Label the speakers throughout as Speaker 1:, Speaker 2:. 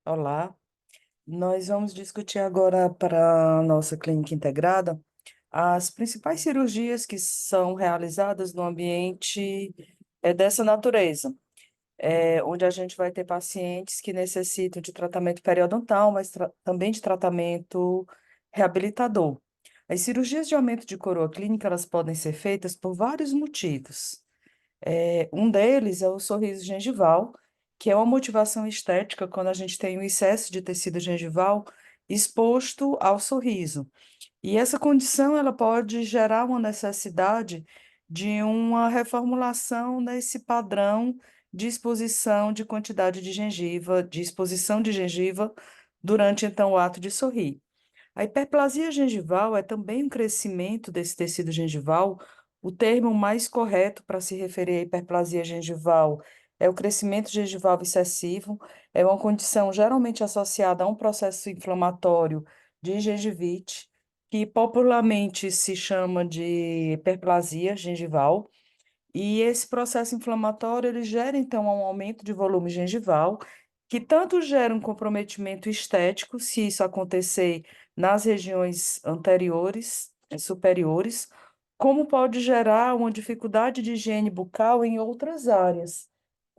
Speaker 1: Olá, nós vamos discutir agora para a nossa clínica integrada as principais cirurgias que são realizadas no ambiente dessa natureza, onde a gente vai ter pacientes que necessitam de tratamento periodontal, mas também de tratamento reabilitador. As cirurgias de aumento de coroa clínica, elas podem ser feitas por vários motivos. Um deles é o sorriso gengival, que é uma motivação estética quando a gente tem um excesso de tecido gengival exposto ao sorriso. E essa condição ela pode gerar uma necessidade de uma reformulação nesse padrão de exposição de quantidade de gengiva, de exposição de gengiva durante então o ato de sorrir. A hiperplasia gengival é também um crescimento desse tecido gengival. O termo mais correto para se referir à hiperplasia gengival é o crescimento gengival excessivo. É uma condição geralmente associada a um processo inflamatório de gengivite, que popularmente se chama de hiperplasia gengival. E esse processo inflamatório, ele gera, então, um aumento de volume gengival, que tanto gera um comprometimento estético, se isso acontecer nas regiões anteriores, superiores, como pode gerar uma dificuldade de higiene bucal em outras áreas.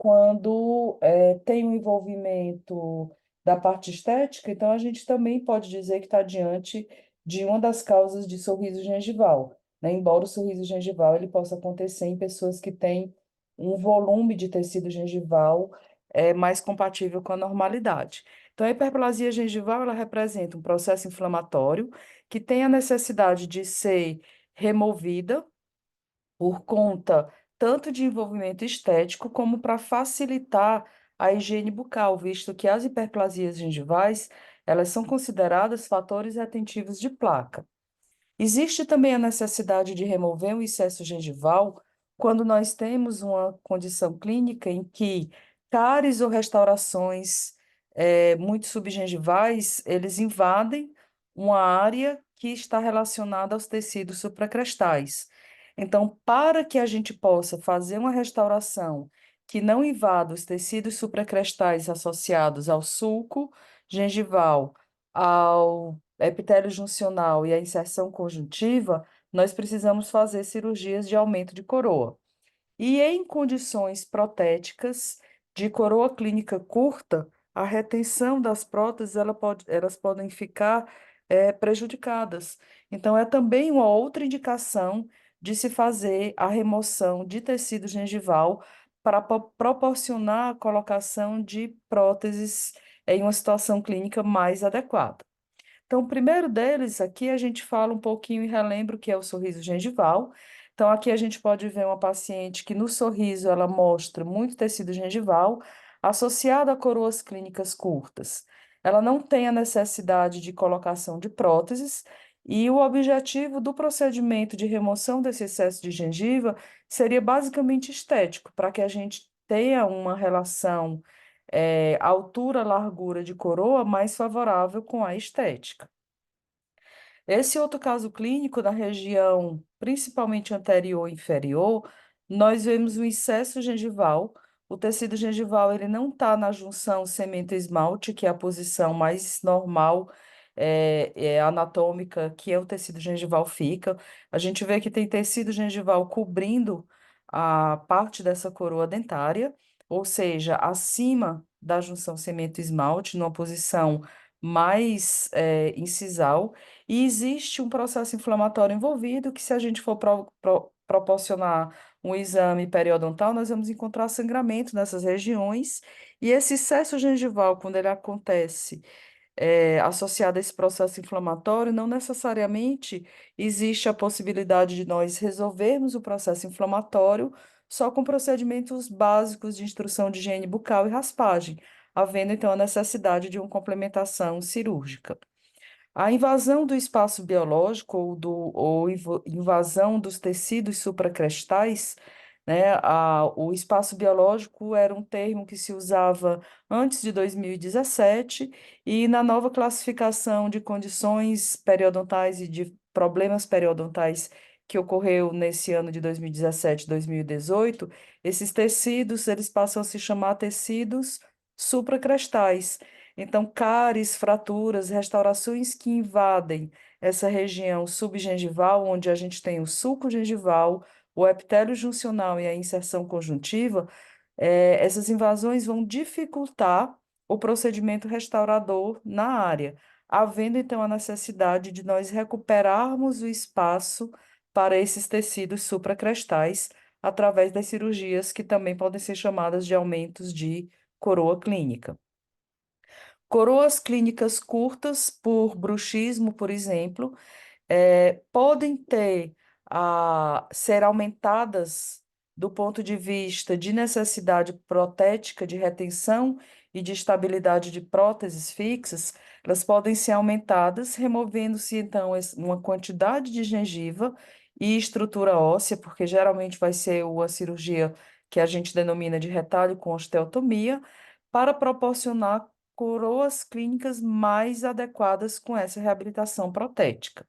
Speaker 1: Quando tem um envolvimento da parte estética, então a gente também pode dizer que está diante de uma das causas de sorriso gengival, né? Embora o sorriso gengival ele possa acontecer em pessoas que têm um volume de tecido gengival mais compatível com a normalidade. Então, a hiperplasia gengival ela representa um processo inflamatório que tem a necessidade de ser removida por conta tanto de envolvimento estético como para facilitar a higiene bucal, visto que as hiperplasias gengivais elas são consideradas fatores retentivos de placa. Existe também a necessidade de remover o excesso gengival quando nós temos uma condição clínica em que cáries ou restaurações muito subgengivais, eles invadem uma área que está relacionada aos tecidos supracrestais. Então, para que a gente possa fazer uma restauração que não invada os tecidos supracrestais associados ao sulco gengival, ao epitélio juncional e a inserção conjuntiva, nós precisamos fazer cirurgias de aumento de coroa. E em condições protéticas de coroa clínica curta, a retenção das próteses elas podem ficar prejudicadas. Então, é também uma outra indicação de se fazer a remoção de tecido gengival para proporcionar a colocação de próteses em uma situação clínica mais adequada. Então, o primeiro deles, aqui a gente fala um pouquinho e relembra o que é o sorriso gengival. Então, aqui a gente pode ver uma paciente que no sorriso ela mostra muito tecido gengival associado a coroas clínicas curtas. Ela não tem a necessidade de colocação de próteses e o objetivo do procedimento de remoção desse excesso de gengiva seria basicamente estético, para que a gente tenha uma relação altura-largura de coroa mais favorável com a estética. Esse outro caso clínico na região, principalmente anterior e inferior, nós vemos o excesso gengival. O tecido gengival ele não está na junção cemento-esmalte, que é a posição mais normal anatômica que o tecido gengival fica. A gente vê que tem tecido gengival cobrindo a parte dessa coroa dentária, ou seja, acima da junção cemento-esmalte, numa posição mais incisal. E existe um processo inflamatório envolvido que, se a gente for proporcionar um exame periodontal, nós vamos encontrar sangramento nessas regiões. E esse excesso gengival, quando ele acontece associado a esse processo inflamatório, não necessariamente existe a possibilidade de nós resolvermos o processo inflamatório só com procedimentos básicos de instrução de higiene bucal e raspagem, havendo então a necessidade de uma complementação cirúrgica. A invasão do espaço biológico ou invasão dos tecidos supracrestais, né? O espaço biológico era um termo que se usava antes de 2017 e na nova classificação de condições periodontais e de problemas periodontais que ocorreu nesse ano de 2017 e 2018, esses tecidos eles passam a se chamar tecidos supracrestais. Então, cáries, fraturas, restaurações que invadem essa região subgengival, onde a gente tem o sulco gengival, o epitélio juncional e a inserção conjuntiva, essas invasões vão dificultar o procedimento restaurador na área, havendo então a necessidade de nós recuperarmos o espaço para esses tecidos supracrestais através das cirurgias que também podem ser chamadas de aumentos de coroa clínica. Coroas clínicas curtas por bruxismo, por exemplo, podem ser aumentadas do ponto de vista de necessidade protética, de retenção e de estabilidade de próteses fixas, elas podem ser aumentadas, removendo-se então uma quantidade de gengiva e estrutura óssea, porque geralmente vai ser uma cirurgia que a gente denomina de retalho com osteotomia, para proporcionar coroas clínicas mais adequadas com essa reabilitação protética.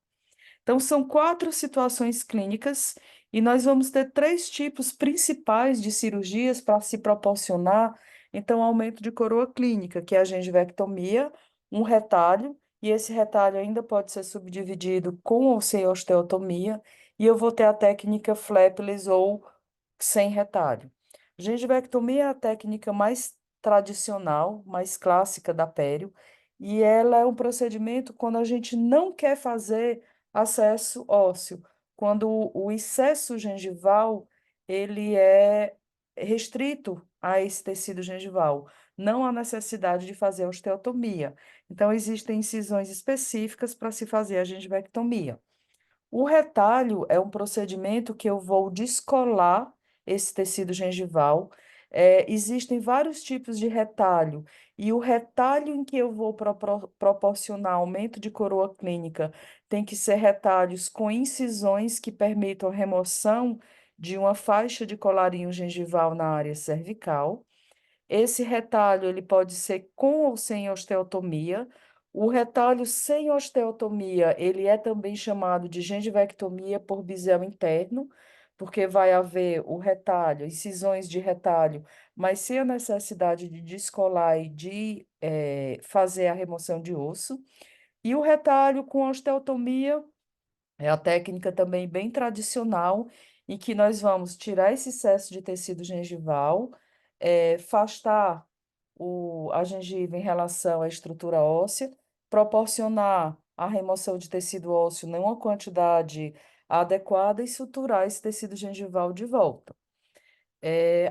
Speaker 1: Então, são quatro situações clínicas e nós vamos ter três tipos principais de cirurgias para se proporcionar, então, aumento de coroa clínica, que é a gengivectomia, um retalho, e esse retalho ainda pode ser subdividido com ou sem osteotomia, e eu vou ter a técnica flapless ou sem retalho. Gengivectomia é a técnica mais tradicional, mais clássica da pério, e ela é um procedimento quando a gente não quer fazer acesso ósseo, quando o excesso gengival ele é restrito a esse tecido gengival, não há necessidade de fazer osteotomia. Então, existem incisões específicas para se fazer a gengivectomia. O retalho é um procedimento que eu vou descolar esse tecido gengival. Existem vários tipos de retalho, e o retalho em que eu vou proporcionar aumento de coroa clínica tem que ser retalhos com incisões que permitam a remoção de uma faixa de colarinho gengival na área cervical. Esse retalho ele pode ser com ou sem osteotomia. O retalho sem osteotomia, ele é também chamado de gengivectomia por bisel interno, porque vai haver o retalho, incisões de retalho, mas sem a necessidade de descolar e de fazer a remoção de osso. E o retalho com osteotomia é a técnica também bem tradicional, em que nós vamos tirar esse excesso de tecido gengival, afastar a gengiva em relação à estrutura óssea, proporcionar a remoção de tecido ósseo em uma quantidade adequada e suturar esse tecido gengival de volta.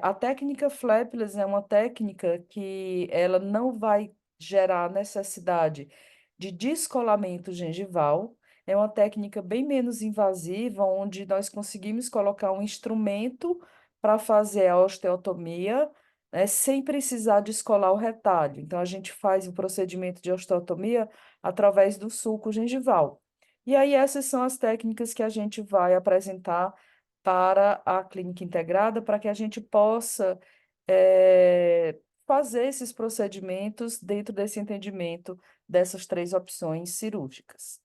Speaker 1: A técnica flapless é uma técnica que ela não vai gerar necessidade de descolamento gengival. É uma técnica bem menos invasiva, onde nós conseguimos colocar um instrumento para fazer a osteotomia, né, sem precisar descolar o retalho. Então, a gente faz o procedimento de osteotomia através do sulco gengival. E aí, essas são as técnicas que a gente vai apresentar para a clínica integrada, para que a gente possa fazer esses procedimentos dentro desse entendimento dessas três opções cirúrgicas.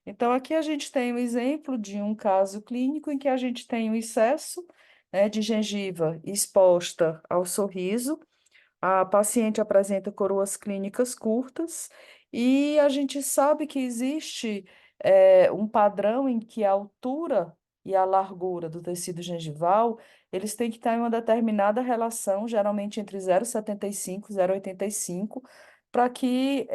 Speaker 1: Então, aqui a gente tem um exemplo de um caso clínico em que a gente tem um excesso, né, de gengiva exposta ao sorriso. A paciente apresenta coroas clínicas curtas e a gente sabe que existe um padrão em que a altura e a largura do tecido gengival, eles têm que estar em uma determinada relação, geralmente entre 0,75 e 0,85, para que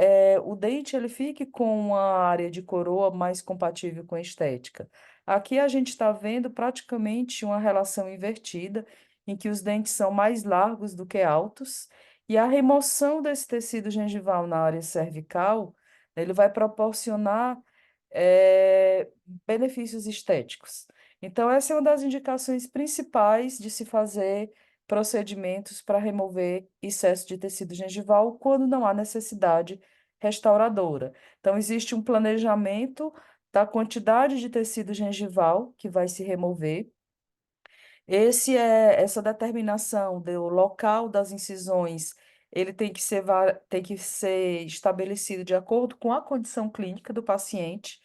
Speaker 1: o dente ele fique com uma área de coroa mais compatível com a estética. Aqui a gente está vendo praticamente uma relação invertida, em que os dentes são mais largos do que altos, e a remoção desse tecido gengival na área cervical, ele vai proporcionar benefícios estéticos. Então, essa é uma das indicações principais de se fazer procedimentos para remover excesso de tecido gengival quando não há necessidade restauradora. Então, existe um planejamento da quantidade de tecido gengival que vai se remover. Essa determinação do local das incisões, ele tem que ser estabelecido de acordo com a condição clínica do paciente.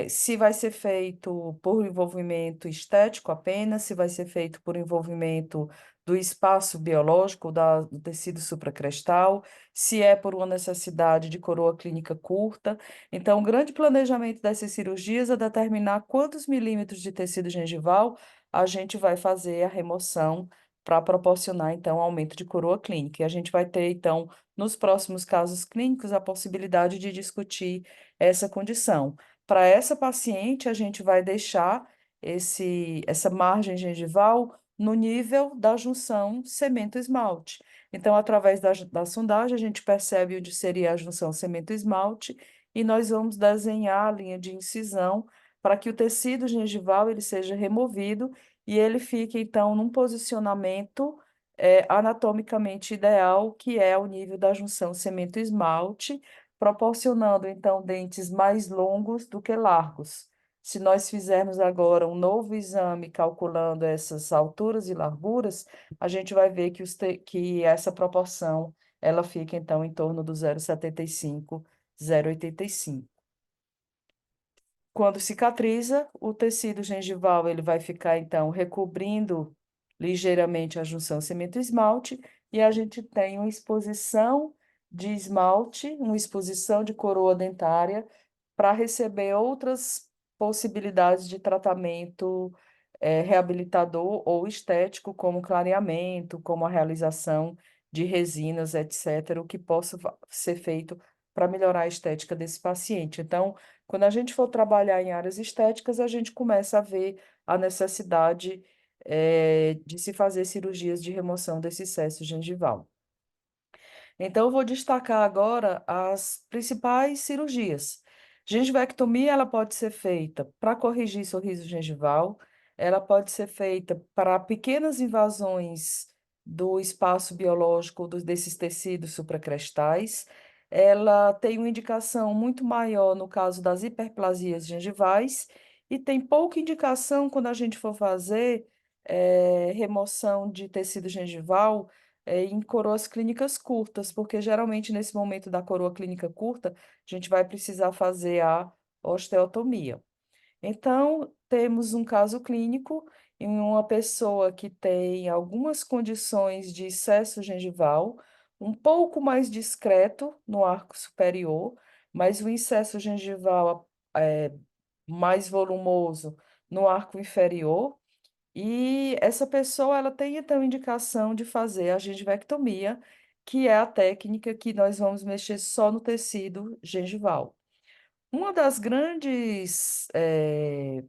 Speaker 1: Se vai ser feito por envolvimento estético apenas, se vai ser feito por envolvimento do espaço biológico, do tecido supracrestal, se é por uma necessidade de coroa clínica curta. Então, o grande planejamento dessas cirurgias é determinar quantos milímetros de tecido gengival a gente vai fazer a remoção para proporcionar, então, aumento de coroa clínica. E a gente vai ter, então, nos próximos casos clínicos, a possibilidade de discutir essa condição. Para essa paciente, a gente vai deixar essa margem gengival no nível da junção cemento-esmalte. Então, através da sondagem, a gente percebe onde seria a junção cemento-esmalte e nós vamos desenhar a linha de incisão para que o tecido gengival ele seja removido e ele fique, então, num posicionamento anatomicamente ideal, que é o nível da junção cemento-esmalte, proporcionando então dentes mais longos do que largos. Se nós fizermos agora um novo exame calculando essas alturas e larguras, a gente vai ver que essa proporção ela fica então em torno do 0,75, 0,85. Quando cicatriza, o tecido gengival ele vai ficar então recobrindo ligeiramente a junção cimento-esmalte e a gente tem uma exposição de esmalte, uma exposição de coroa dentária para receber outras possibilidades de tratamento reabilitador ou estético, como clareamento, como a realização de resinas, etc., o que possa ser feito para melhorar a estética desse paciente. Então, quando a gente for trabalhar em áreas estéticas, a gente começa a ver a necessidade, de se fazer cirurgias de remoção desse excesso gengival. Então, eu vou destacar agora as principais cirurgias. Gengivectomia, ela pode ser feita para corrigir sorriso gengival, ela pode ser feita para pequenas invasões do espaço biológico desses tecidos supracrestais. Ela tem uma indicação muito maior no caso das hiperplasias gengivais e tem pouca indicação quando a gente for fazer remoção de tecido gengival em coroas clínicas curtas, porque geralmente nesse momento da coroa clínica curta, a gente vai precisar fazer a osteotomia. Então, temos um caso clínico em uma pessoa que tem algumas condições de excesso gengival, um pouco mais discreto no arco superior, mas o excesso gengival mais volumoso no arco inferior. E essa pessoa, ela tem então indicação de fazer a gengivectomia, que é a técnica que nós vamos mexer só no tecido gengival. Uma das grandes, eh,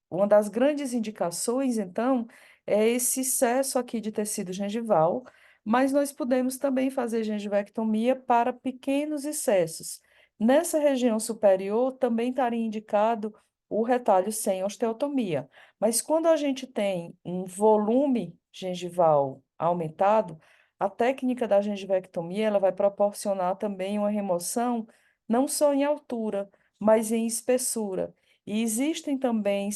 Speaker 1: uma das grandes indicações, então, é esse excesso aqui de tecido gengival, mas nós podemos também fazer gengivectomia para pequenos excessos. Nessa região superior, também estaria indicado o retalho sem osteotomia, mas quando a gente tem um volume gengival aumentado, a técnica da gengivectomia ela vai proporcionar também uma remoção não só em altura, mas em espessura. E existem também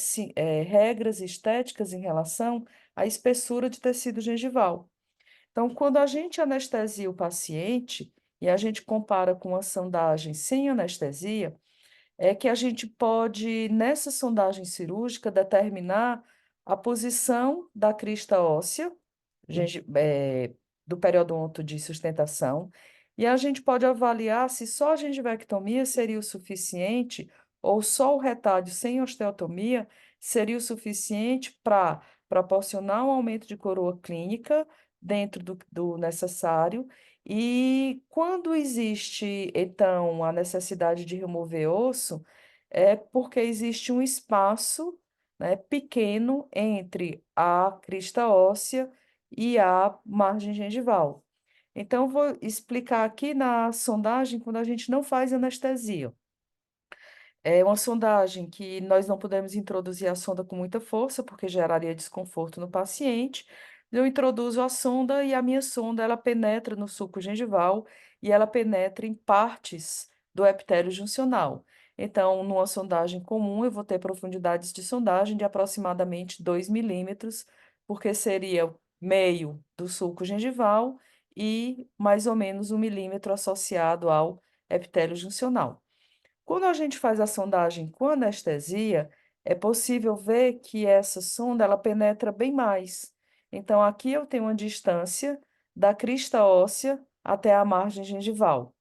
Speaker 1: regras estéticas em relação à espessura de tecido gengival. Então, quando a gente anestesia o paciente e a gente compara com a sondagem sem anestesia, é que a gente pode, nessa sondagem cirúrgica, determinar a posição da crista óssea, do periodonto de sustentação, e a gente pode avaliar se só a gengivectomia seria o suficiente ou só o retalho sem osteotomia seria o suficiente para proporcionar um aumento de coroa clínica dentro do necessário. E quando existe, então, a necessidade de remover osso, é porque existe um espaço, né, pequeno entre a crista óssea e a margem gengival. Então, eu vou explicar aqui na sondagem quando a gente não faz anestesia. É uma sondagem que nós não podemos introduzir a sonda com muita força, porque geraria desconforto no paciente. Eu introduzo a sonda e a minha sonda ela penetra no sulco gengival e ela penetra em partes do epitélio juncional. Então, numa sondagem comum, eu vou ter profundidades de sondagem de aproximadamente 2 milímetros, porque seria o meio do sulco gengival e mais ou menos 1 milímetro associado ao epitélio juncional. Quando a gente faz a sondagem com anestesia, é possível ver que essa sonda ela penetra bem mais. Então, aqui eu tenho uma distância da crista óssea até a margem gengival.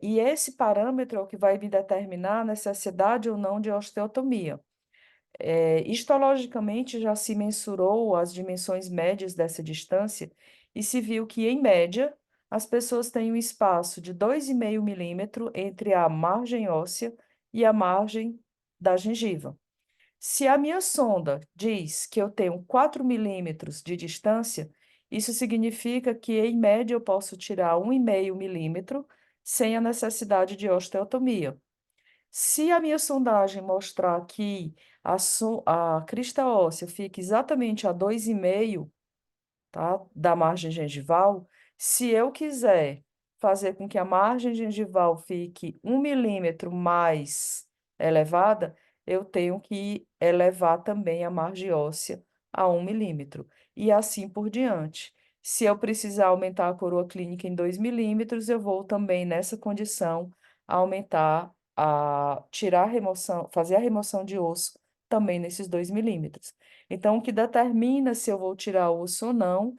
Speaker 1: E esse parâmetro é o que vai me determinar a necessidade ou não de osteotomia. Histologicamente, já se mensurou as dimensões médias dessa distância e se viu que, em média, as pessoas têm um espaço de 2,5 milímetro entre a margem óssea e a margem da gengiva. Se a minha sonda diz que eu tenho 4 milímetros de distância, isso significa que, em média, eu posso tirar 1,5 milímetro sem a necessidade de osteotomia. Se a minha sondagem mostrar que a crista óssea fica exatamente a 2,5, tá, da margem gengival, se eu quiser fazer com que a margem gengival fique 1 milímetro mais elevada, eu tenho que elevar também a margem óssea a 1 milímetro, e assim por diante. Se eu precisar aumentar a coroa clínica em 2 milímetros, eu vou também, nessa condição, aumentar tirar a remoção, fazer a remoção de osso também nesses 2 milímetros. Então, o que determina se eu vou tirar osso ou não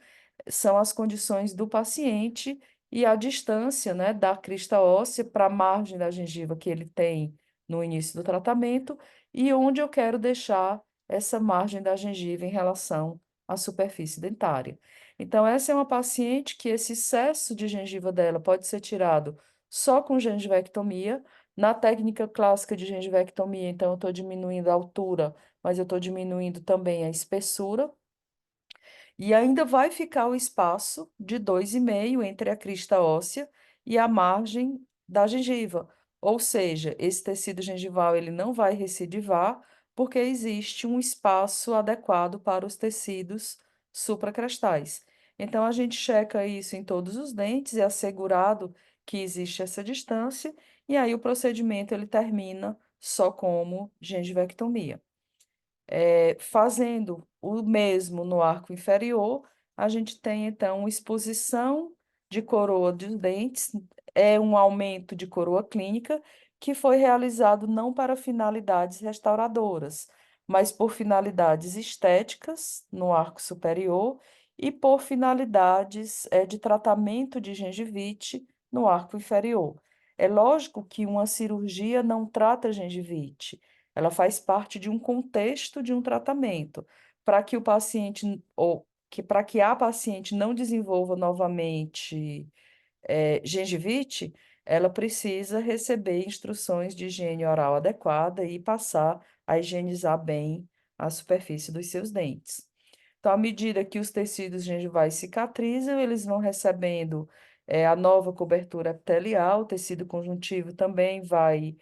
Speaker 1: são as condições do paciente e a distância, né, da crista óssea para a margem da gengiva que ele tem no início do tratamento e onde eu quero deixar essa margem da gengiva em relação à superfície dentária. Então, essa é uma paciente que esse excesso de gengiva dela pode ser tirado só com gengivectomia. Na técnica clássica de gengivectomia, então, eu estou diminuindo a altura, mas eu estou diminuindo também a espessura. E ainda vai ficar o espaço de 2,5 entre a crista óssea e a margem da gengiva. Ou seja, esse tecido gengival ele não vai recidivar, porque existe um espaço adequado para os tecidos supracrestais. Então, a gente checa isso em todos os dentes, é assegurado que existe essa distância, e aí o procedimento ele termina só como gengivectomia. Fazendo o mesmo no arco inferior, a gente tem então exposição de coroa dos dentes, é um aumento de coroa clínica que foi realizado não para finalidades restauradoras, mas por finalidades estéticas no arco superior e por finalidades de tratamento de gengivite no arco inferior. É lógico que uma cirurgia não trata gengivite, ela faz parte de um contexto de um tratamento, para que o paciente, ou que para que a paciente não desenvolva novamente gengivite, ela precisa receber instruções de higiene oral adequada e passar a higienizar bem a superfície dos seus dentes. Então, à medida que os tecidos gengivais cicatrizam, eles vão recebendo a nova cobertura epitelial, o tecido conjuntivo também vai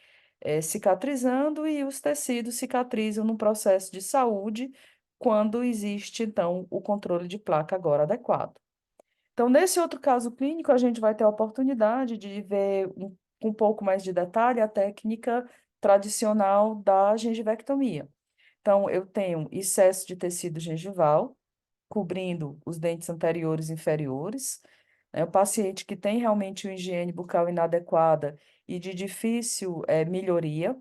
Speaker 1: cicatrizando e os tecidos cicatrizam no processo de saúde quando existe, então, o controle de placa agora adequado. Então, nesse outro caso clínico, a gente vai ter a oportunidade de ver com um pouco mais de detalhe a técnica tradicional da gengivectomia. Então, eu tenho excesso de tecido gengival, cobrindo os dentes anteriores e inferiores. O paciente que tem realmente uma higiene bucal inadequada e de difícil melhoria,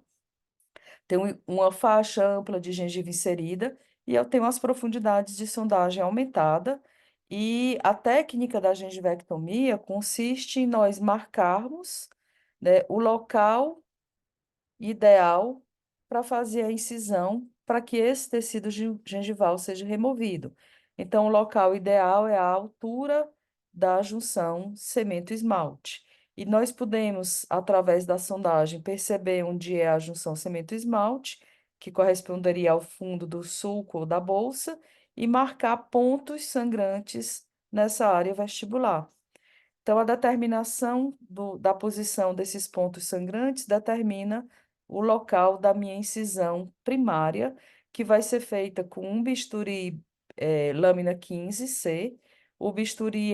Speaker 1: tem uma faixa ampla de gengiva inserida e eu tenho as profundidades de sondagem aumentada. E a técnica da gengivectomia consiste em nós marcarmos, né, o local ideal para fazer a incisão para que esse tecido gengival seja removido. Então, o local ideal é a altura da junção cemento-esmalte. E nós podemos, através da sondagem, perceber onde é a junção cemento-esmalte, que corresponderia ao fundo do sulco ou da bolsa, e marcar pontos sangrantes nessa área vestibular. Então, a determinação da posição desses pontos sangrantes determina o local da minha incisão primária, que vai ser feita com um bisturi lâmina 15C, o bisturi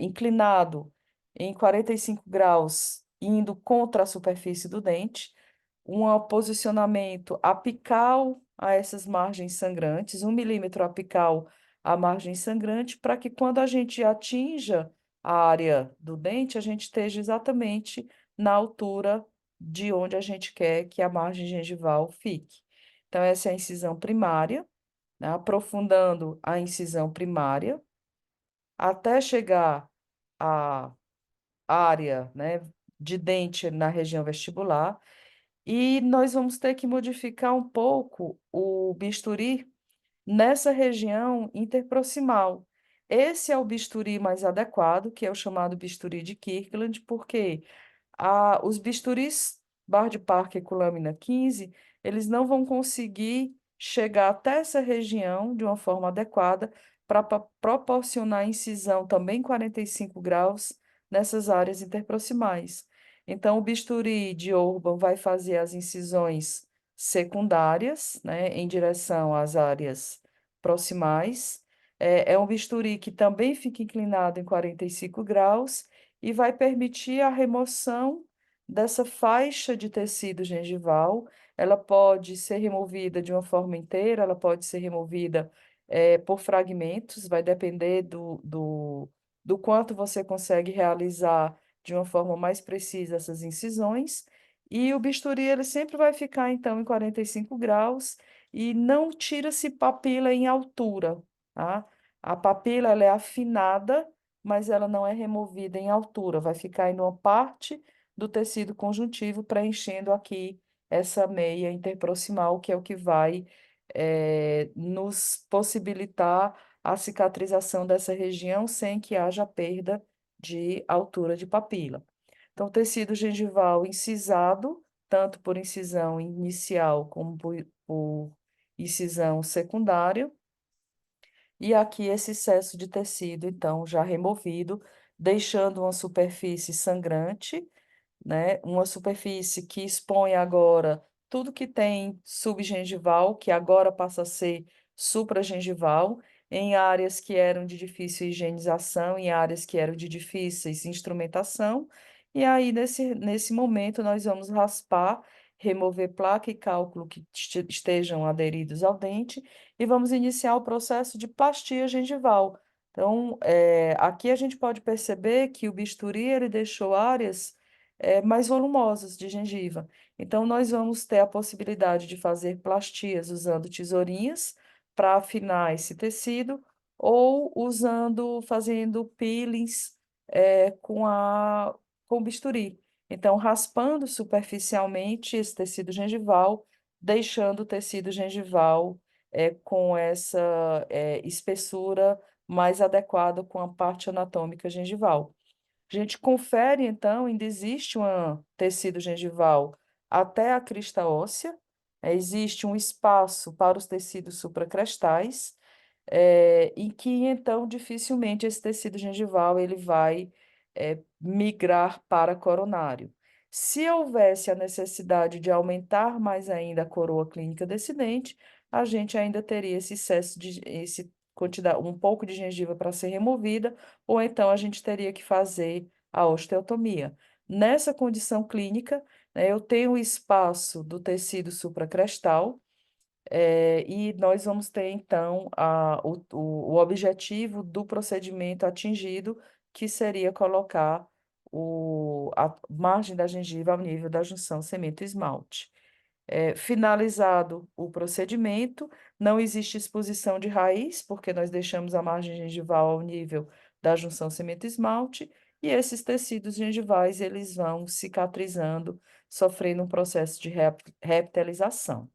Speaker 1: inclinado em 45 graus, indo contra a superfície do dente, um posicionamento apical a essas margens sangrantes, 1 milímetro apical à margem sangrante, para que quando a gente atinja a área do dente, a gente esteja exatamente na altura de onde a gente quer que a margem gengival fique. Então, essa é a incisão primária, né? Aprofundando a incisão primária, até chegar à área, né, de dente na região vestibular. E nós vamos ter que modificar um pouco o bisturi nessa região interproximal. Esse é o bisturi mais adequado, que é o chamado bisturi de Kirkland, porque os bisturis Bard Parker com lâmina 15, eles não vão conseguir chegar até essa região de uma forma adequada para proporcionar incisão também 45 graus nessas áreas interproximais. Então, o bisturi de Orban vai fazer as incisões secundárias, né, em direção às áreas proximais. É um bisturi que também fica inclinado em 45 graus e vai permitir a remoção dessa faixa de tecido gengival. Ela pode ser removida de uma forma inteira, ela pode ser removida por fragmentos, vai depender do quanto você consegue realizar de uma forma mais precisa essas incisões. E o bisturi ele sempre vai ficar, então, em 45 graus e não tira-se papila em altura, tá? A papila ela é afinada, mas ela não é removida em altura, vai ficar em uma parte do tecido conjuntivo preenchendo aqui essa meia interproximal, que é o que vai nos possibilitar a cicatrização dessa região sem que haja perda de altura de papila. Então, tecido gengival incisado, tanto por incisão inicial como por incisão secundária. E aqui esse excesso de tecido, então, já removido, deixando uma superfície sangrante, né? Uma superfície que expõe agora tudo que tem subgengival, que agora passa a ser supragengival, em áreas que eram de difícil higienização, em áreas que eram de difíceis instrumentação. E aí, nesse momento, nós vamos raspar, remover placa e cálculo que estejam aderidos ao dente e vamos iniciar o processo de plastia gengival. Então, aqui a gente pode perceber que o bisturi ele deixou áreas mais volumosas de gengiva. Então, nós vamos ter a possibilidade de fazer plastias usando tesourinhas para afinar esse tecido ou fazendo peelings com bisturi. Então, raspando superficialmente esse tecido gengival, deixando o tecido gengival com essa espessura mais adequada com a parte anatômica gengival. A gente confere, então, ainda existe um tecido gengival até a crista óssea, existe um espaço para os tecidos supracrestais, em que, então, dificilmente esse tecido gengival ele vai migrar para coronário. Se houvesse a necessidade de aumentar mais ainda a coroa clínica desse dente, a gente ainda teria esse excesso de quantidade, um pouco de gengiva para ser removida, ou então a gente teria que fazer a osteotomia. Nessa condição clínica, né, eu tenho o espaço do tecido supracrestal, e nós vamos ter, então, o objetivo do procedimento atingido, que seria colocar a margem da gengiva ao nível da junção cemento-esmalte. Finalizado o procedimento, não existe exposição de raiz, porque nós deixamos a margem gengival ao nível da junção cemento-esmalte, e esses tecidos gengivais, eles vão cicatrizando, sofrendo um processo de reptilização.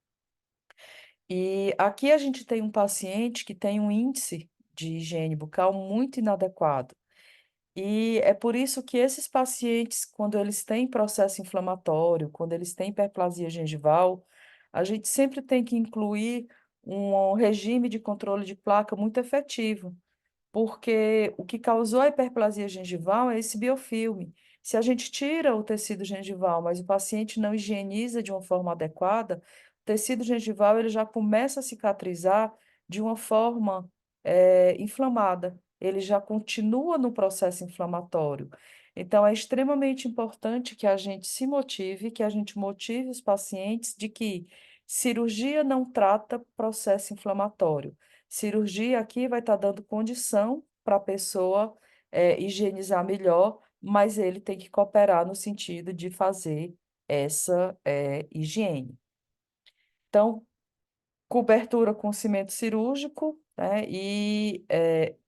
Speaker 1: E aqui a gente tem um paciente que tem um índice de higiene bucal muito inadequado. E é por isso que esses pacientes, quando eles têm processo inflamatório, quando eles têm hiperplasia gengival, a gente sempre tem que incluir um regime de controle de placa muito efetivo, porque o que causou a hiperplasia gengival é esse biofilme. Se a gente tira o tecido gengival, mas o paciente não higieniza de uma forma adequada, o tecido gengival ele já começa a cicatrizar de uma forma inflamada. Ele já continua no processo inflamatório. Então, é extremamente importante que a gente se motive, que a gente motive os pacientes de que cirurgia não trata processo inflamatório. Cirurgia aqui vai estar dando condição para a pessoa higienizar melhor, mas ele tem que cooperar no sentido de fazer essa higiene. Então, cobertura com cimento cirúrgico, né? E,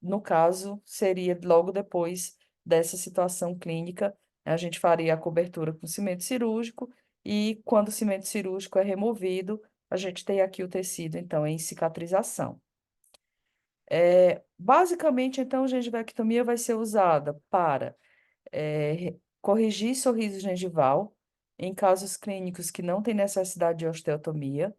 Speaker 1: no caso, seria logo depois dessa situação clínica, a gente faria a cobertura com cimento cirúrgico e quando o cimento cirúrgico é removido, a gente tem aqui o tecido, então, em cicatrização. Basicamente, então, a gengivectomia vai ser usada para corrigir sorriso gengival em casos clínicos que não têm necessidade de osteotomia,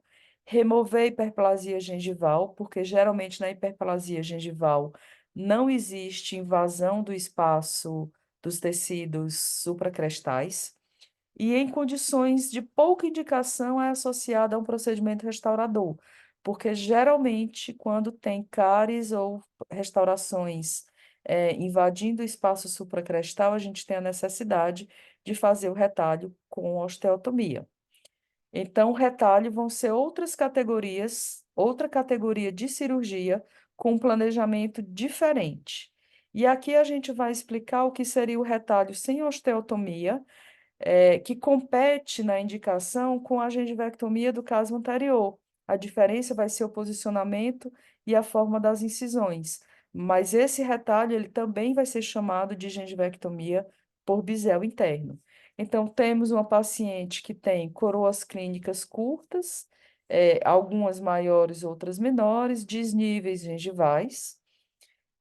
Speaker 1: remover hiperplasia gengival, porque geralmente na hiperplasia gengival não existe invasão do espaço dos tecidos supracrestais. E em condições de pouca indicação é associada a um procedimento restaurador, porque geralmente quando tem cáries ou restaurações invadindo o espaço supracrestal, a gente tem a necessidade de fazer o retalho com osteotomia. Então, o retalho vão ser outras categorias, outra categoria de cirurgia com um planejamento diferente. E aqui a gente vai explicar o que seria o retalho sem osteotomia, que compete na indicação com a gengivectomia do caso anterior. A diferença vai ser o posicionamento e a forma das incisões. Mas esse retalho ele também vai ser chamado de gengivectomia por bisel interno. Então, temos uma paciente que tem coroas clínicas curtas, algumas maiores, outras menores, desníveis gengivais.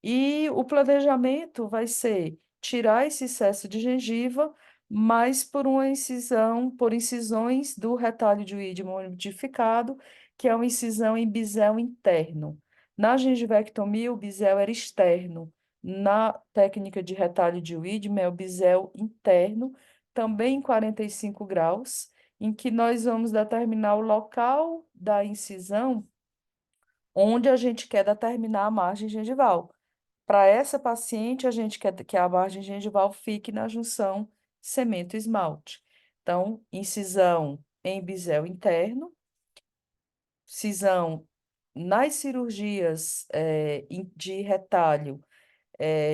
Speaker 1: E o planejamento vai ser tirar esse excesso de gengiva, mas por uma incisão, por incisões do retalho de Weidman modificado, que é uma incisão em bisel interno. Na gengivectomia, o bisel era externo. Na técnica de retalho de Weidman, é o bisel interno, também em 45 graus, em que nós vamos determinar o local da incisão onde a gente quer determinar a margem gengival. Para essa paciente, a gente quer que a margem gengival fique na junção cemento-esmalte. Então, incisão em bisel interno, cisão nas cirurgias de retalho,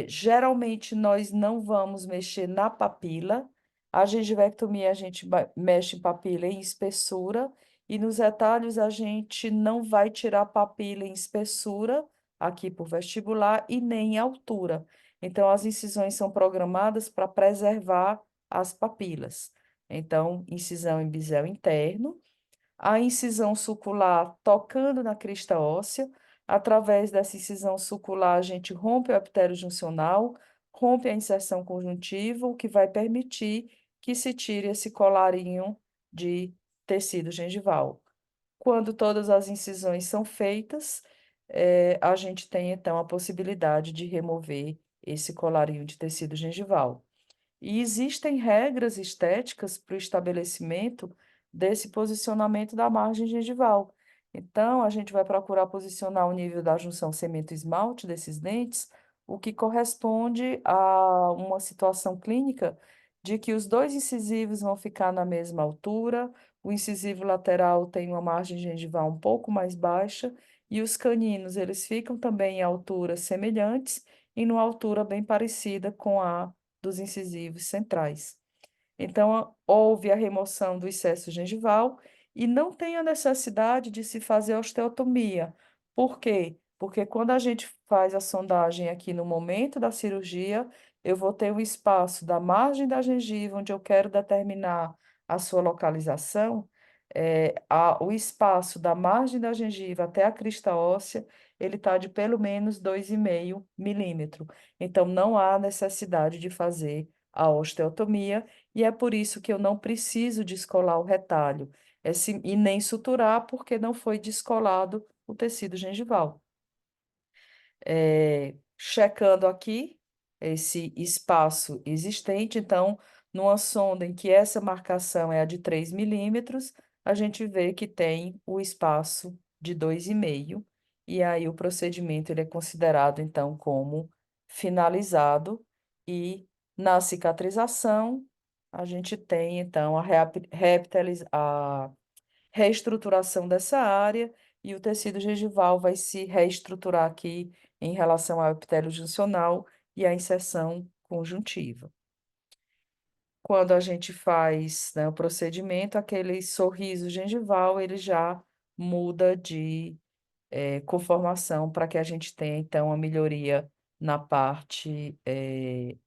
Speaker 1: geralmente nós não vamos mexer na papila. A gengivectomia a gente mexe em papila em espessura e nos retalhos a gente não vai tirar papila em espessura aqui por vestibular e nem em altura. Então as incisões são programadas para preservar as papilas. Então, incisão em bisel interno, a incisão sucular tocando na crista óssea. Através dessa incisão sucular, a gente rompe o epitélio juncional, rompe a inserção conjuntiva, o que vai permitir que se tire esse colarinho de tecido gengival. Quando todas as incisões são feitas, a gente tem então a possibilidade de remover esse colarinho de tecido gengival. E existem regras estéticas para o estabelecimento desse posicionamento da margem gengival. Então, a gente vai procurar posicionar o nível da junção cemento-esmalte desses dentes, o que corresponde a uma situação clínica de que os dois incisivos vão ficar na mesma altura, o incisivo lateral tem uma margem gengival um pouco mais baixa, e os caninos, eles ficam também em alturas semelhantes e numa altura bem parecida com a dos incisivos centrais. Então, houve a remoção do excesso gengival e não tem a necessidade de se fazer osteotomia. Por quê? Porque quando a gente faz a sondagem aqui no momento da cirurgia, eu vou ter o espaço da margem da gengiva, onde eu quero determinar a sua localização, o espaço da margem da gengiva até a crista óssea, ele está de pelo menos 2,5 milímetros. Então, não há necessidade de fazer a osteotomia, e é por isso que eu não preciso descolar o retalho, e nem suturar, porque não foi descolado o tecido gengival. Checando aqui esse espaço existente, então, numa sonda em que essa marcação é a de 3 milímetros, a gente vê que tem o espaço de 2,5, e aí o procedimento ele é considerado, então, como finalizado, e na cicatrização, a gente tem, então, a reestruturação dessa área, e o tecido gengival vai se reestruturar aqui em relação ao epitélio juncional e à inserção conjuntiva. quando a gente faz, né, o procedimento, aquele sorriso gengival, ele já muda de conformação para que a gente tenha, então, a melhoria na parte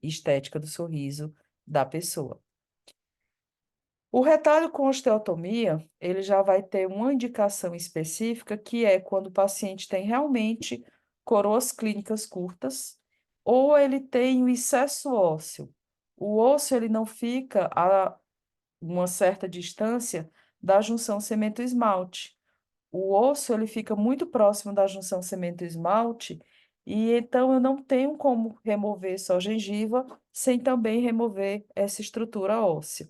Speaker 1: estética do sorriso da pessoa. O retalho com osteotomia, ele já vai ter uma indicação específica, que é quando o paciente tem realmente coroas clínicas curtas ou ele tem o excesso ósseo. O osso ele não fica a uma certa distância da junção cemento-esmalte. O osso ele fica muito próximo da junção cemento-esmalte e então eu não tenho como remover só gengiva sem também remover essa estrutura óssea.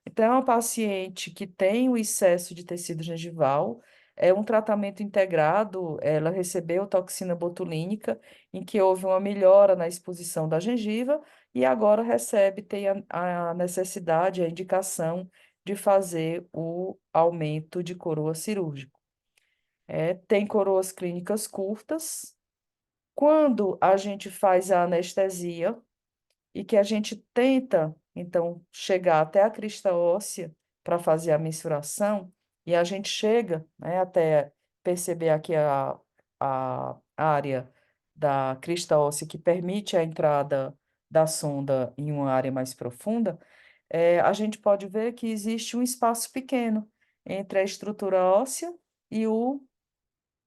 Speaker 1: Então, é uma paciente que tem o excesso de tecido gengival, é um tratamento integrado, ela recebeu toxina botulínica, em que houve uma melhora na exposição da gengiva, e agora recebe, tem a necessidade, a indicação de fazer o aumento de coroa cirúrgico. Tem coroas clínicas curtas. Quando a gente faz a anestesia, e que a gente tenta, então, chegar até a crista óssea para fazer a mensuração, e a gente chega, né, até perceber aqui a área da crista óssea que permite a entrada da sonda em uma área mais profunda, a gente pode ver que existe um espaço pequeno entre a estrutura óssea e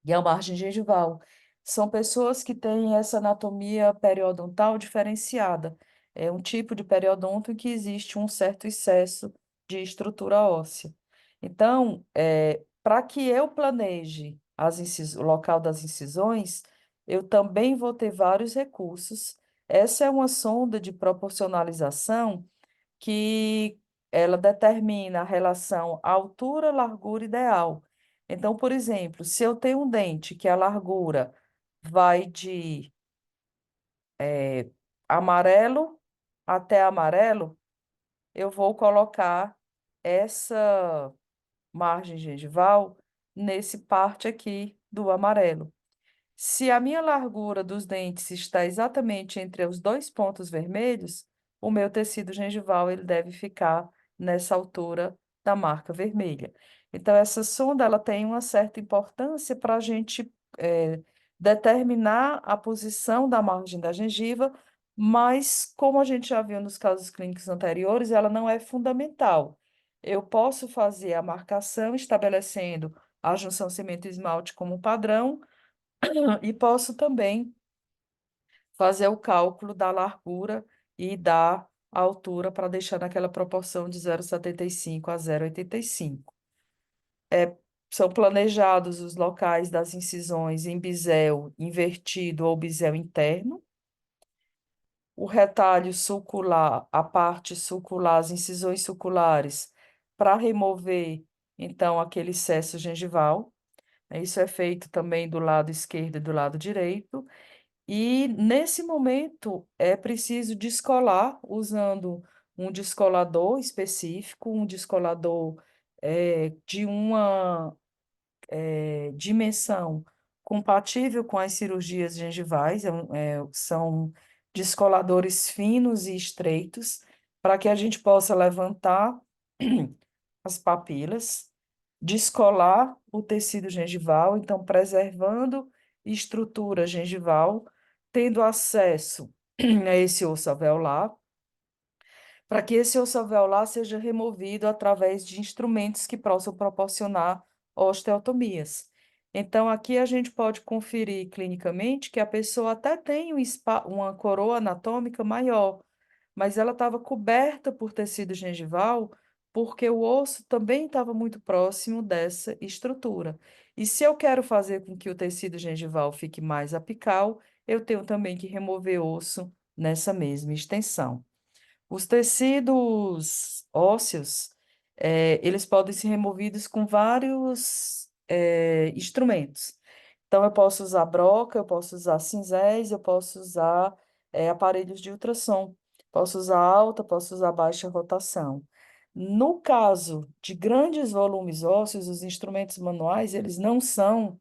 Speaker 1: e a margem gengival. São pessoas que têm essa anatomia periodontal diferenciada. É um tipo de periodonto em que existe um certo excesso de estrutura óssea. Então, para que eu planeje o local das incisões, eu também vou ter vários recursos. Essa é uma sonda de proporcionalização que ela determina a relação altura, largura ideal. Então, por exemplo, se eu tenho um dente que a largura vai de amarelo até amarelo, eu vou colocar essa margem gengival nesse parte aqui do amarelo. Se a minha largura dos dentes está exatamente entre os dois pontos vermelhos, o meu tecido gengival ele deve ficar nessa altura da marca vermelha. Então, essa sonda ela tem uma certa importância para a gente determinar a posição da margem da gengiva, mas, como a gente já viu nos casos clínicos anteriores, ela não é fundamental. Eu posso fazer a marcação estabelecendo a junção cimento-esmalte como padrão, e posso também fazer o cálculo da largura e da altura para deixar naquela proporção de 0,75 a 0,85. São planejados os locais das incisões em bisel invertido ou bisel interno. O retalho sulcular, a parte sulcular, as incisões sulculares, para remover, então, aquele excesso gengival. Isso é feito também do lado esquerdo e do lado direito. E nesse momento é preciso descolar usando um descolador específico, um descolador de uma dimensão compatível com as cirurgias gengivais, são descoladores finos e estreitos, para que a gente possa levantar as papilas, descolar o tecido gengival, então preservando estrutura gengival, tendo acesso a esse osso alveolar, para que esse osso alveolar seja removido através de instrumentos que possam proporcionar osteotomias. Então, aqui a gente pode conferir clinicamente que a pessoa até tem uma coroa anatômica maior, mas ela estava coberta por tecido gengival porque o osso também estava muito próximo dessa estrutura. E se eu quero fazer com que o tecido gengival fique mais apical, eu tenho também que remover osso nessa mesma extensão. Os tecidos ósseos, eles podem ser removidos com vários, instrumentos. Então, eu posso usar broca, eu posso usar cinzéis, eu posso usar, aparelhos de ultrassom. Posso usar alta, posso usar baixa rotação. No caso de grandes volumes ósseos, os instrumentos manuais, eles não são,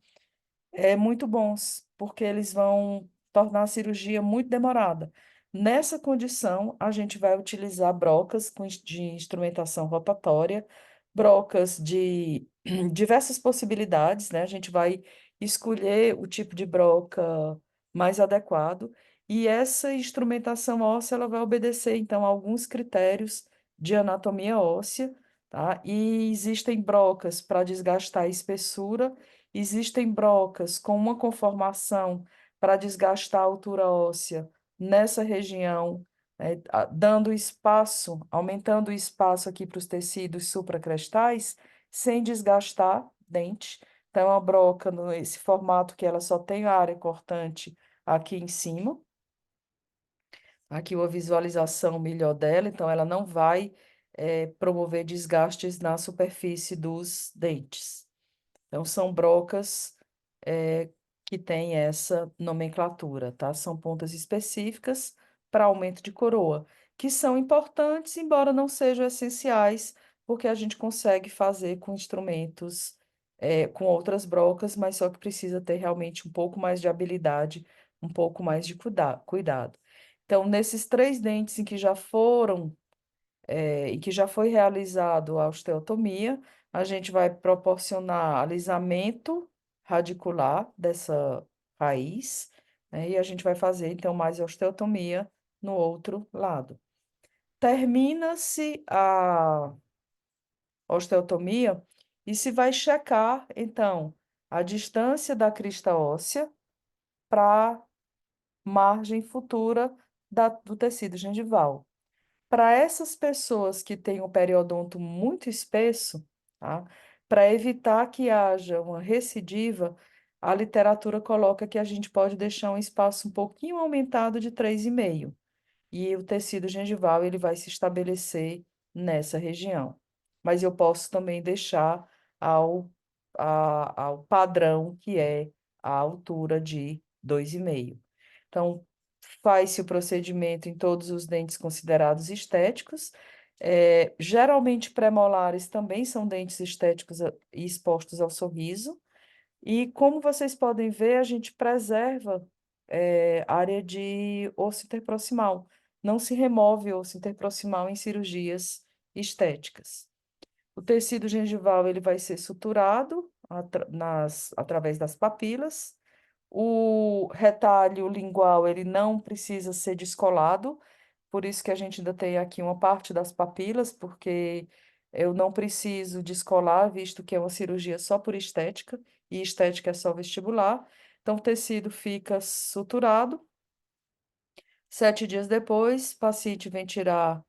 Speaker 1: muito bons, porque eles vão tornar a cirurgia muito demorada. Nessa condição, a gente vai utilizar brocas de instrumentação rotatória, brocas de diversas possibilidades, né? A gente vai escolher o tipo de broca mais adequado e essa instrumentação óssea ela vai obedecer, então, a alguns critérios de anatomia óssea, tá? E existem brocas para desgastar a espessura, existem brocas com uma conformação para desgastar a altura óssea nessa região, né, dando espaço, aumentando o espaço aqui para os tecidos supracrestais, sem desgastar dente. Então, a broca, nesse formato que ela só tem a área cortante aqui em cima, aqui uma visualização melhor dela, então ela não vai promover desgastes na superfície dos dentes. Então, são brocas que têm essa nomenclatura, tá? São pontas específicas para aumento de coroa, que são importantes, embora não sejam essenciais, porque a gente consegue fazer com instrumentos, com outras brocas, mas só que precisa ter realmente um pouco mais de habilidade, um pouco mais de cuidado. Então, nesses três dentes em que já foram e que já foi realizado a osteotomia, a gente vai proporcionar alisamento radicular dessa raiz, né, e a gente vai fazer, então, mais osteotomia no outro lado. Termina-se a osteotomia e se vai checar, então, a distância da crista óssea para a margem futura do tecido gengival. Para essas pessoas que têm o periodonto muito espesso, tá? Para evitar que haja uma recidiva, a literatura coloca que a gente pode deixar um espaço um pouquinho aumentado de 3,5 e o tecido gengival ele vai se estabelecer nessa região. Mas eu posso também deixar ao padrão, que é a altura de 2,5. Então, faz-se o procedimento em todos os dentes considerados estéticos. Geralmente, premolares também são dentes estéticos e expostos ao sorriso. E como vocês podem ver, a gente preserva área de osso interproximal. Não se remove osso interproximal em cirurgias estéticas. O tecido gengival ele vai ser suturado através das papilas. O retalho lingual ele não precisa ser descolado, por isso que a gente ainda tem aqui uma parte das papilas, porque eu não preciso descolar, visto que é uma cirurgia só por estética, e estética é só vestibular. Então, o tecido fica suturado. 7 dias depois, o paciente vem tirar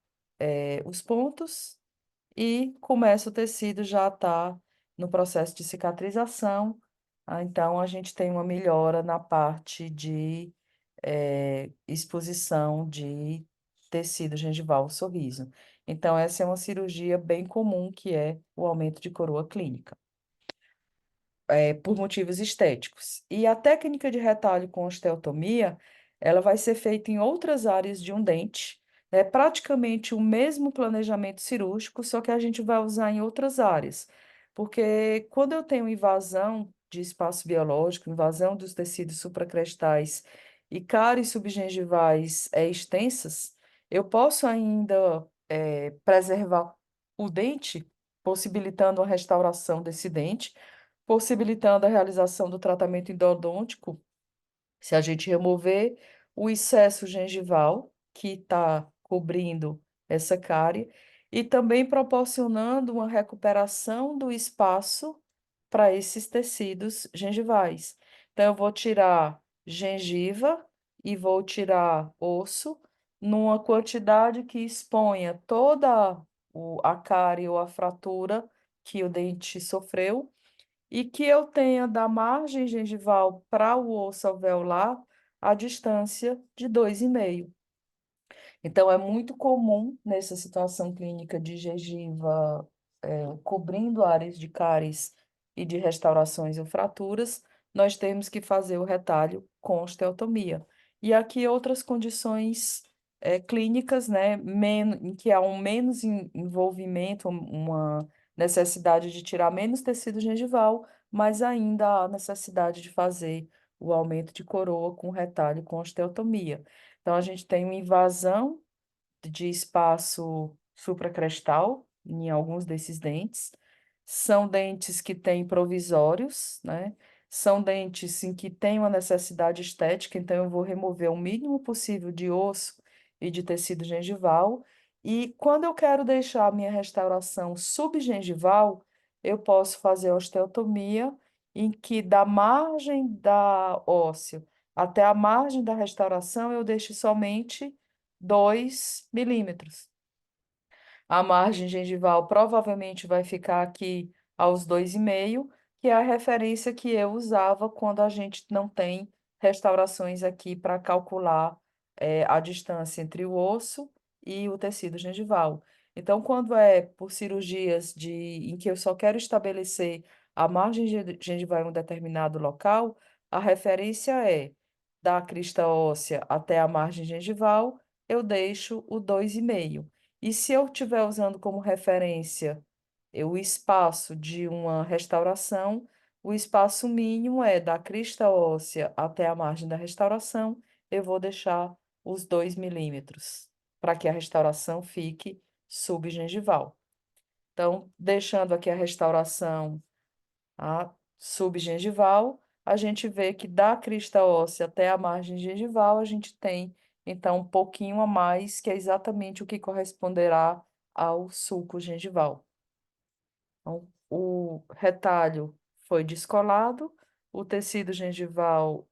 Speaker 1: os pontos e começa o tecido já está no processo de cicatrização. Então, a gente tem uma melhora na parte de exposição de tecido gengival ao sorriso. Então, essa é uma cirurgia bem comum, que é o aumento de coroa clínica por motivos estéticos. E a técnica de retalho com osteotomia, ela vai ser feita em outras áreas de um dente, é praticamente o mesmo planejamento cirúrgico, só que a gente vai usar em outras áreas. Porque quando eu tenho invasão de espaço biológico, invasão dos tecidos supracrestais e cáries subgengivais extensas, eu posso ainda preservar o dente, possibilitando a restauração desse dente, possibilitando a realização do tratamento endodôntico, se a gente remover o excesso gengival que está cobrindo essa cárie, e também proporcionando uma recuperação do espaço para esses tecidos gengivais. Então, eu vou tirar gengiva e vou tirar osso numa quantidade que exponha toda a cárie ou a fratura que o dente sofreu e que eu tenha da margem gengival para o osso alveolar a distância de 2,5. Então, é muito comum nessa situação clínica de gengiva cobrindo áreas de cáries e de restaurações ou fraturas, nós temos que fazer o retalho com osteotomia. E aqui outras condições clínicas, né, em que há um menos envolvimento, uma necessidade de tirar menos tecido gengival, mas ainda há necessidade de fazer o aumento de coroa com retalho com osteotomia. Então, a gente tem uma invasão de espaço supracrestal em alguns desses dentes. São dentes que têm provisórios, né? São dentes em que tem uma necessidade estética, então eu vou remover o mínimo possível de osso e de tecido gengival. E quando eu quero deixar a minha restauração subgengival, eu posso fazer osteotomia, em que da margem da ósseo até a margem da restauração eu deixo somente 2 milímetros. A margem gengival provavelmente vai ficar aqui aos 2,5, que é a referência que eu usava quando a gente não tem restaurações aqui para calcular a distância entre o osso e o tecido gengival. Então, quando é por cirurgias em que eu só quero estabelecer a margem gengival em um determinado local, a referência é da crista óssea até a margem gengival, eu deixo o 2,5. E se eu estiver usando como referência o espaço de uma restauração, o espaço mínimo é da crista óssea até a margem da restauração, eu vou deixar os 2 milímetros, para que a restauração fique subgengival. Então, deixando aqui a restauração subgengival, a gente vê que da crista óssea até a margem gengival, a gente tem, então, um pouquinho a mais, que é exatamente o que corresponderá ao sulco gengival. Então, o retalho foi descolado, o tecido gengival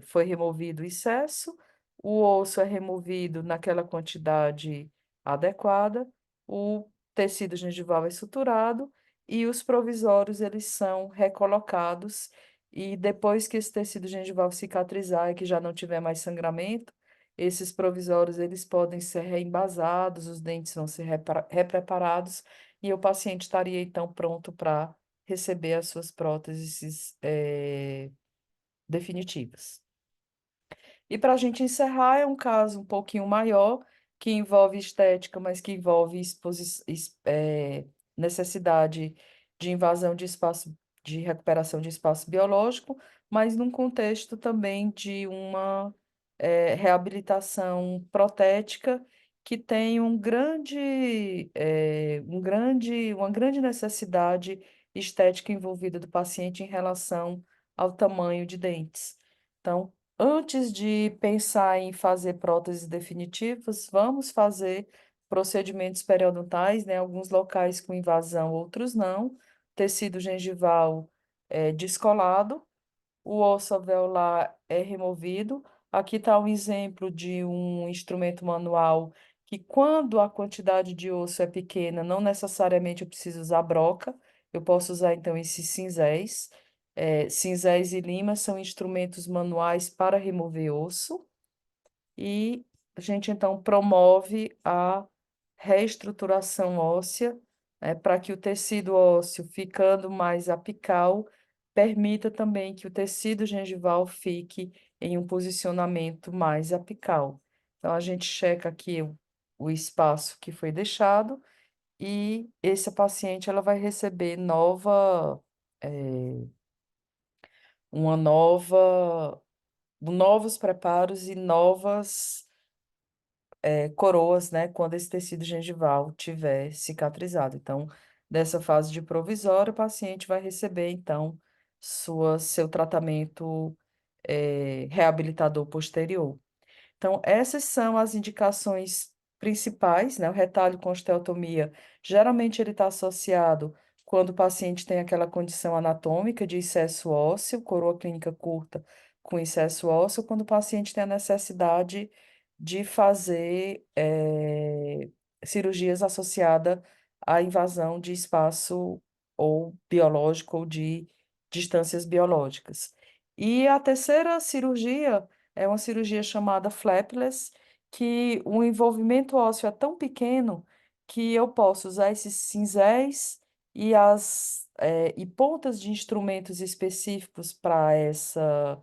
Speaker 1: foi removido o excesso, o osso é removido naquela quantidade adequada, o tecido gengival é suturado e os provisórios eles são recolocados e depois que esse tecido gengival cicatrizar e que já não tiver mais sangramento, esses provisórios eles podem ser reembasados, os dentes vão ser repreparados e o paciente estaria então pronto para receber as suas próteses definitivas. E para a gente encerrar, é um caso um pouquinho maior, que envolve estética, mas que envolve necessidade de invasão de espaço, de recuperação de espaço biológico, mas num contexto também de uma reabilitação protética que tem uma grande necessidade estética envolvida do paciente em relação ao tamanho de dentes. Então, antes de pensar em fazer próteses definitivas, vamos fazer procedimentos periodontais, né? Alguns locais com invasão, outros não. Tecido gengival descolado, o osso alveolar é removido. Aqui está um exemplo de um instrumento manual que, quando a quantidade de osso é pequena, não necessariamente eu preciso usar broca, eu posso usar então esses cinzéis. Cinzéis e limas são instrumentos manuais para remover osso e a gente então promove a reestruturação óssea, né, para que o tecido ósseo, ficando mais apical, permita também que o tecido gengival fique em um posicionamento mais apical. Então, a gente checa aqui o espaço que foi deixado e essa paciente ela vai receber uma novos preparos e novas coroas, né, quando esse tecido gengival tiver cicatrizado. Então, dessa fase de provisório, o paciente vai receber, então, seu tratamento reabilitador posterior. Então, essas são as indicações principais, né? O retalho com osteotomia, geralmente ele está associado quando o paciente tem aquela condição anatômica de excesso ósseo, coroa clínica curta com excesso ósseo, quando o paciente tem a necessidade de fazer cirurgias associadas à invasão de espaço ou biológico ou de distâncias biológicas. E a terceira cirurgia é uma cirurgia chamada flapless, que o envolvimento ósseo é tão pequeno que eu posso usar esses cinzéis e pontas de instrumentos específicos para essa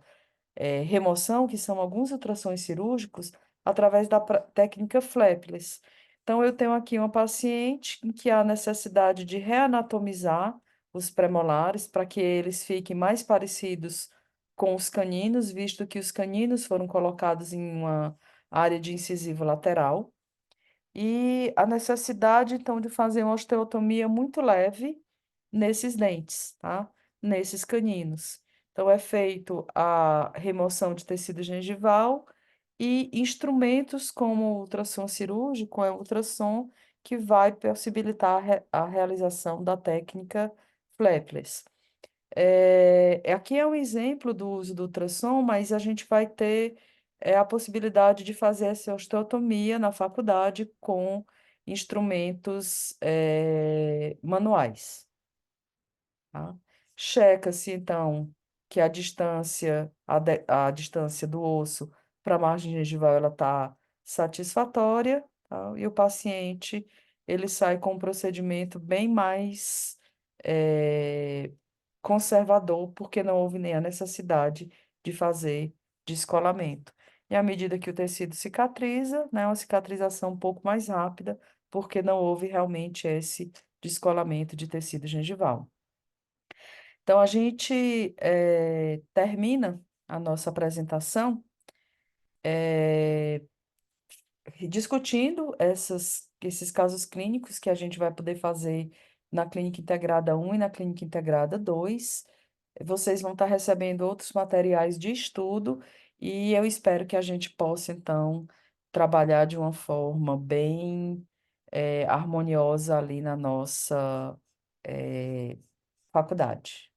Speaker 1: remoção, que são alguns ultrassons cirúrgicos, através da técnica flapless. Então, eu tenho aqui uma paciente em que há necessidade de reanatomizar os premolares para que eles fiquem mais parecidos com os caninos, visto que os caninos foram colocados em uma área de incisivo lateral, e a necessidade, então, de fazer uma osteotomia muito leve nesses dentes, tá? Nesses caninos. Então, é feito a remoção de tecido gengival e instrumentos como o ultrassom cirúrgico, é o ultrassom que vai possibilitar a realização da técnica flapless. Aqui é um exemplo do uso do ultrassom, mas a gente vai ter a possibilidade de fazer essa osteotomia na faculdade com instrumentos manuais, tá? Checa-se, então, que a distância do osso para a margem gengival ela está satisfatória, tá? E o paciente ele sai com um procedimento bem mais eh, conservador, porque não houve nem a necessidade de fazer descolamento. E à medida que o tecido cicatriza, né, uma cicatrização um pouco mais rápida, porque não houve realmente esse descolamento de tecido gengival. Então, a gente termina a nossa apresentação discutindo esses casos clínicos que a gente vai poder fazer na Clínica Integrada 1 e na Clínica Integrada 2. Vocês vão estar recebendo outros materiais de estudo e eu espero que a gente possa, então, trabalhar de uma forma bem harmoniosa ali na nossa faculdade.